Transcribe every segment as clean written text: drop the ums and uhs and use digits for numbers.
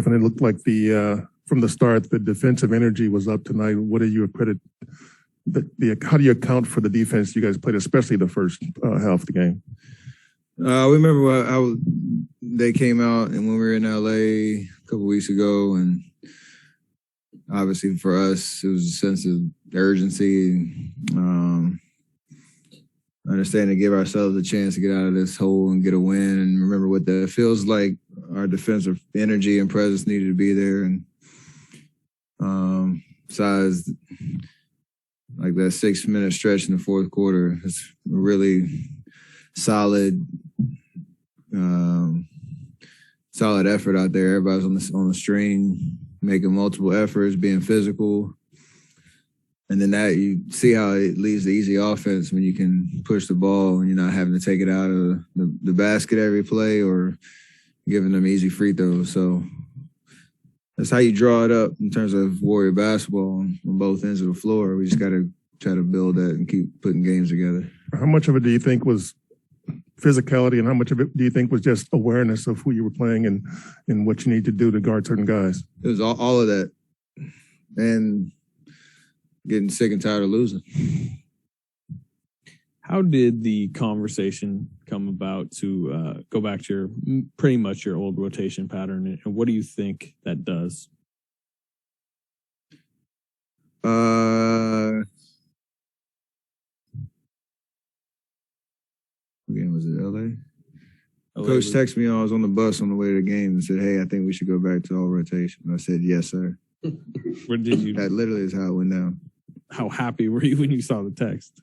Steph, and it looked like from the start, the defensive energy was up tonight. What do you accredit? How do you account for the defense you guys played, especially the first half of the game? We remember how they came out, and when we were in LA a couple weeks ago, and obviously for us, it was a sense of urgency, understanding to give ourselves a chance to get out of this hole and get a win, and remember what that feels like. Our defensive energy and presence needed to be there, and besides, like that 6-minute stretch in the fourth quarter, it's really solid effort out there. Everybody's on the string, making multiple efforts, being physical. And then that you see how it leads to easy offense when you can push the ball and you're not having to take it out of the basket every play or giving them easy free throws. So that's how you draw it up in terms of Warrior basketball on both ends of the floor. We just got to try to build that and keep putting games together. How much of it do you think was physicality, and how much of it do you think was just awareness of who you were playing and what you need to do to guard certain guys? It was all of that, and getting sick and tired of losing. How did the conversation come about to go back to pretty much your old rotation pattern, and what do you think that does? What game was it, LA? Coach texted me. I was on the bus on the way to the game and said, "Hey, I think we should go back to all rotation." And I said, "Yes, sir." What did you? That literally is how it went down. How happy were you when you saw the text?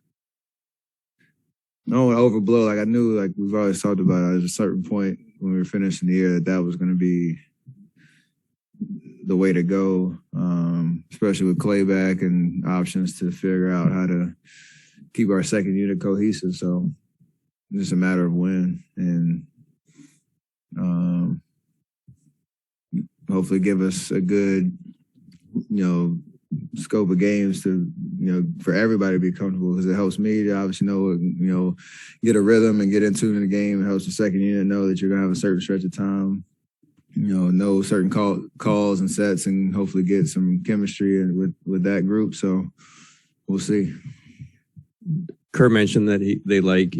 No, overblow. Like I knew, like we've always talked about, at a certain point when we were finishing the year, that was going to be the way to go, especially with Clay back and options to figure out how to keep our second unit cohesive. So it's just a matter of when, and hopefully give us a good, scope of games to, for everybody to be comfortable, because it helps me to obviously know, get a rhythm and get into the game. It helps the second unit know that you're going to have a certain stretch of time, know certain calls and sets, and hopefully get some chemistry with that group. So we'll see. Kerr mentioned that they like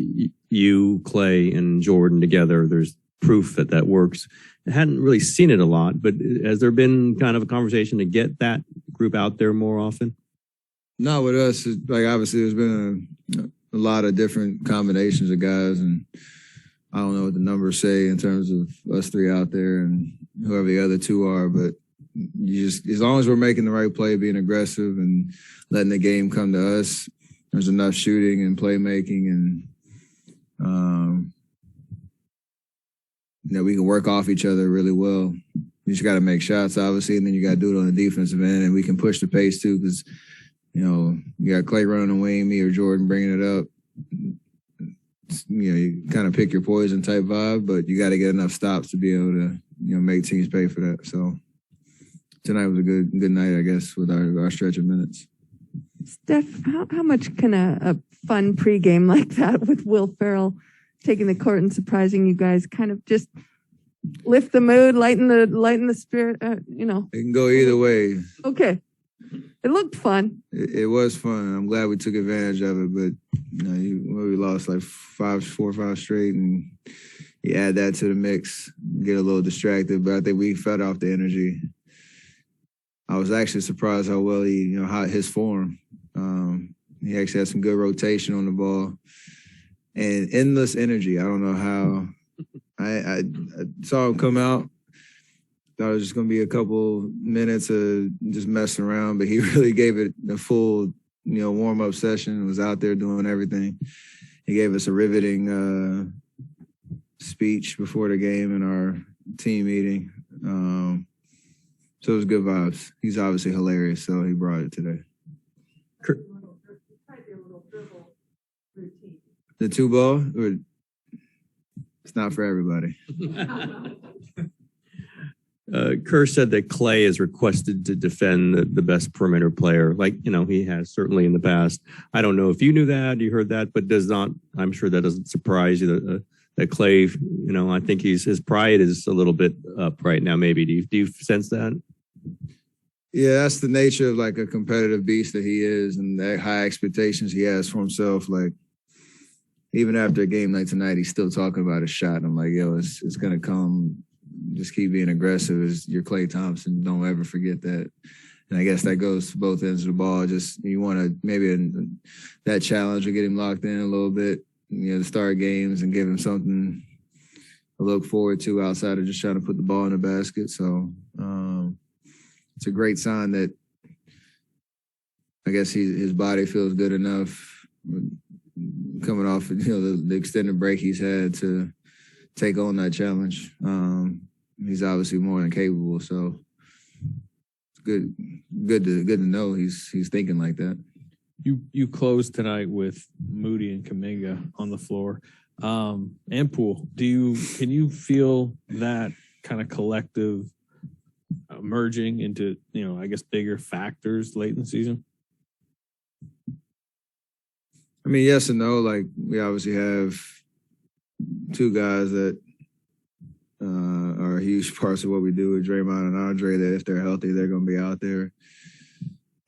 you, Clay, and Jordan together. There's proof that works. I hadn't really seen it a lot, but has there been kind of a conversation to get that group out there more often? Not with us. Like obviously, there's been a lot of different combinations of guys, and I don't know what the numbers say in terms of us three out there and whoever the other two are. But you just, as long as we're making the right play, being aggressive, and letting the game come to us, there's enough shooting and playmaking, and we can work off each other really well. You just got to make shots, obviously, and then you got to do it on the defensive end, and we can push the pace too, because you got Clay running the wing, me or Jordan bringing it up. You kind of pick your poison type vibe, but you got to get enough stops to be able to make teams pay for that. So tonight was a good night, I guess, with our stretch of minutes. Steph, how much can a fun pregame like that with Will Ferrell taking the court and surprising you guys kind of just lift the mood, lighten the spirit? It can go either way. Okay, it looked fun. It was fun. I'm glad we took advantage of it, but we lost like 4 or 5 straight, and you add that to the mix, get a little distracted. But I think we fed off the energy. I was actually surprised how well how his form. He actually had some good rotation on the ball and endless energy. I don't know how. I saw him come out. Thought it was just going to be a couple minutes of just messing around, but he really gave it a full, warm-up session. Was out there doing everything. He gave us a riveting speech before the game in our team meeting. So it was good vibes. He's obviously hilarious, so he brought it today. The 2-ball? It's not for everybody. Kerr said that Clay is requested to defend the best perimeter player. He has certainly in the past. I don't know if you knew that, you heard that, but I'm sure that doesn't surprise you. Clay, I think his pride is a little bit up right now. Maybe do you sense that? Yeah, that's the nature of like a competitive beast that he is, and the high expectations he has for himself. Like even after a game like tonight, he's still talking about his shot. And I'm like, yo, it's gonna come. Just keep being aggressive as your Klay Thompson. Don't ever forget that. And I guess that goes to both ends of the ball. Just you want to maybe that challenge will get him locked in a little bit, to start games and give him something to look forward to outside of just trying to put the ball in the basket. So it's a great sign that I guess his body feels good enough coming off the extended break he's had to take on that challenge. He's obviously more than capable, so it's good to know he's thinking like that. You closed tonight with Moody and Kuminga on the floor, and Poole. Can you feel that kind of collective merging into I guess bigger factors late in the season? I mean, yes and no. Like we obviously have two guys that are huge parts of what we do with Draymond and Andre, that if they're healthy, they're going to be out there.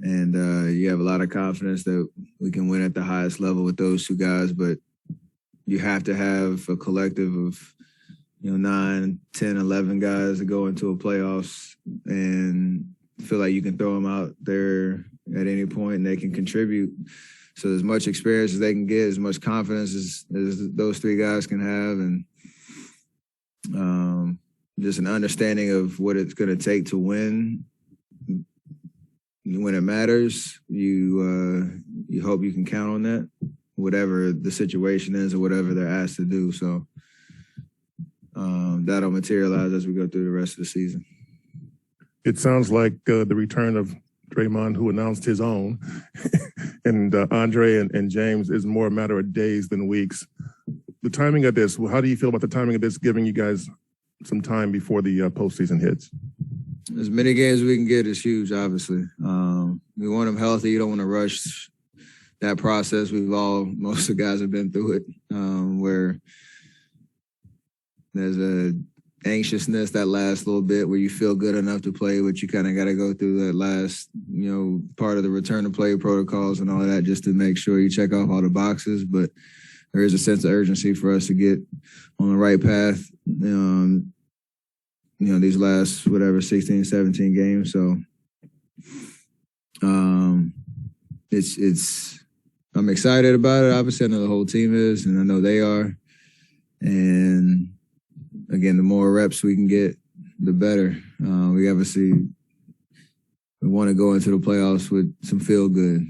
And you have a lot of confidence that we can win at the highest level with those two guys, but you have to have a collective of 9, 10, 11 guys that go into a playoffs and feel like you can throw them out there at any point and they can contribute. So as much experience as they can get, as much confidence as those three guys can have, and just an understanding of what it's going to take to win when it matters. You hope you can count on that, whatever the situation is or whatever they're asked to do. So that'll materialize as we go through the rest of the season. It sounds like the return of Draymond, who announced his own, and Andre and James is more a matter of days than weeks. The timing of this, how do you feel about the timing of this, giving you guys some time before the postseason hits? As many games as we can get is huge, obviously. We want them healthy. You don't want to rush that process. Most of the guys have been through it, where there's a anxiousness that lasts a little bit where you feel good enough to play, but you kind of got to go through that last, part of the return to play protocols and all of that just to make sure you check off all the boxes. But there is a sense of urgency for us to get on the right path, these last, 16, 17 games. So I'm excited about it. Obviously, I know the whole team is, and I know they are. And again, the more reps we can get, the better. We want to go into the playoffs with some feel good,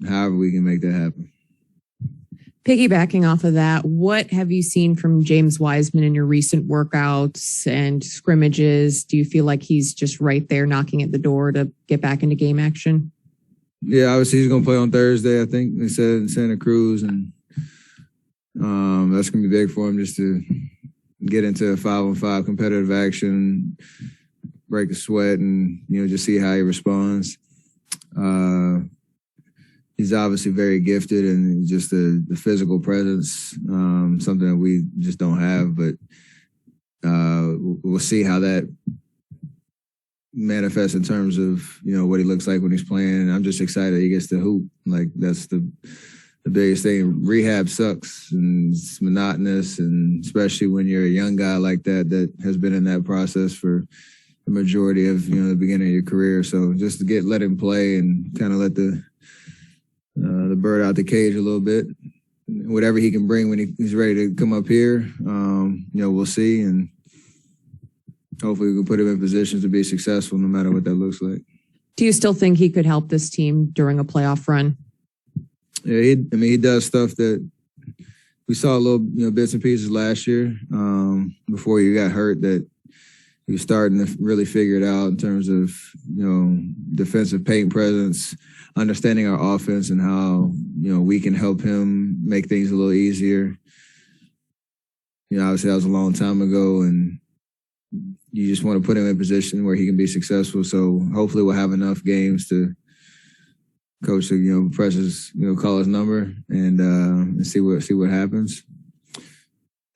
however we can make that happen. Piggybacking off of that, what have you seen from James Wiseman in your recent workouts and scrimmages? Do you feel like he's just right there knocking at the door to get back into game action? Yeah, obviously he's going to play on Thursday, I think they said, in Santa Cruz. And that's going to be big for him just to get into a 5-on-5 competitive action, break a sweat, and, just see how he responds. He's obviously very gifted, and just the physical presence, something that we just don't have. But we'll see how that manifests in terms of, what he looks like when he's playing. And I'm just excited he gets to hoop. Like, that's the biggest thing. Rehab sucks, and it's monotonous, and especially when you're a young guy like that has been in that process for the majority of, the beginning of your career. So just to let him play and kind of let the bird out the cage a little bit. Whatever he can bring when he's ready to come up here, we'll see. And hopefully we can put him in positions to be successful no matter what that looks like. Do you still think he could help this team during a playoff run? Yeah, he does stuff that we saw a little, bits and pieces last year before you got hurt, that he was starting to really figure it out in terms of, defensive paint presence, understanding our offense and how, we can help him make things a little easier. Obviously that was a long time ago, and you just want to put him in a position where he can be successful. So hopefully we'll have enough games to coach to, press his, call his number and see what happens.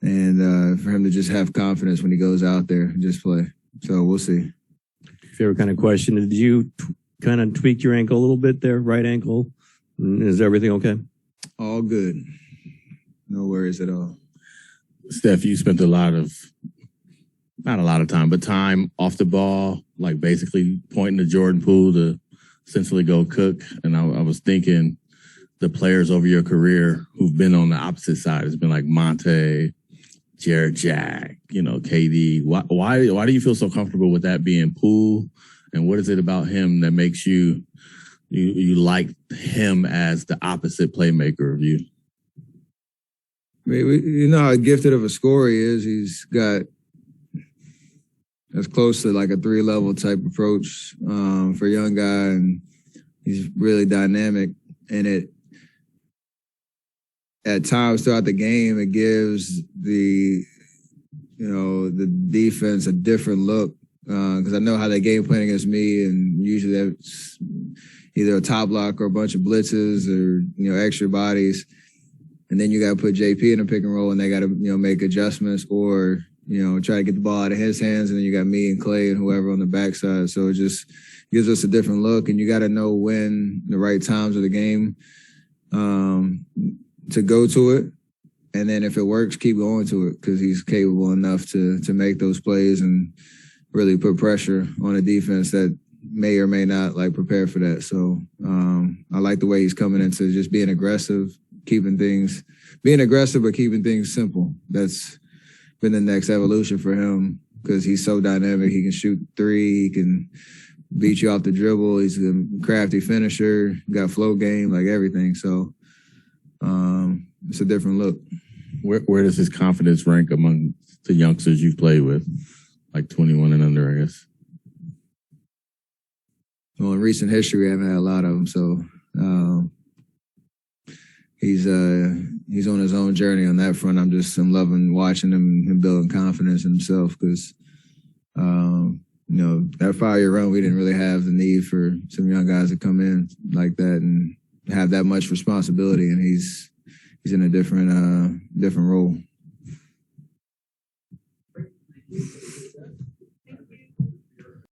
and for him to just have confidence when he goes out there and just play. So we'll see. Favorite kind of question. Did you kind of tweak your ankle a little bit there, right ankle? Is everything okay? All good. No worries at all. Steph, you spent not a lot of time, but time off the ball, like basically pointing to Jordan Poole to essentially go cook. And I was thinking the players over your career who've been on the opposite side has been like Monte, Jared Jack, KD. Why do you feel so comfortable with that being Poole? And what is it about him that makes you like him as the opposite playmaker of you? I mean, you know how gifted of a scorer he is. He's got as close to like a 3-level type approach for a young guy, and he's really dynamic. And it, at times throughout the game, it gives the defense a different look because I know how they game plan against me, and usually that's either a top block or a bunch of blitzes or extra bodies. And then you got to put JP in a pick and roll, and they got to make adjustments or try to get the ball out of his hands. And then you got me and Clay and whoever on the backside. So it just gives us a different look, and you got to know when the right times of the game to go to it. And then if it works, keep going to it because he's capable enough to make those plays and really put pressure on a defense that may or may not prepare for that. So I like the way he's coming into just being aggressive, being aggressive, but keeping things simple. That's been the next evolution for him because he's so dynamic. He can shoot 3. He can beat you off the dribble. He's a crafty finisher, got flow game, everything. So it's a different look. Where does his confidence rank among the youngsters you've played with, like 21 and under, I guess? Well, in recent history, we haven't had a lot of them. So he's on his own journey on that front. I'm loving watching him and building confidence in himself because, that 5-year run, we didn't really have the need for some young guys to come in like that and have that much responsibility. And he's in a different role.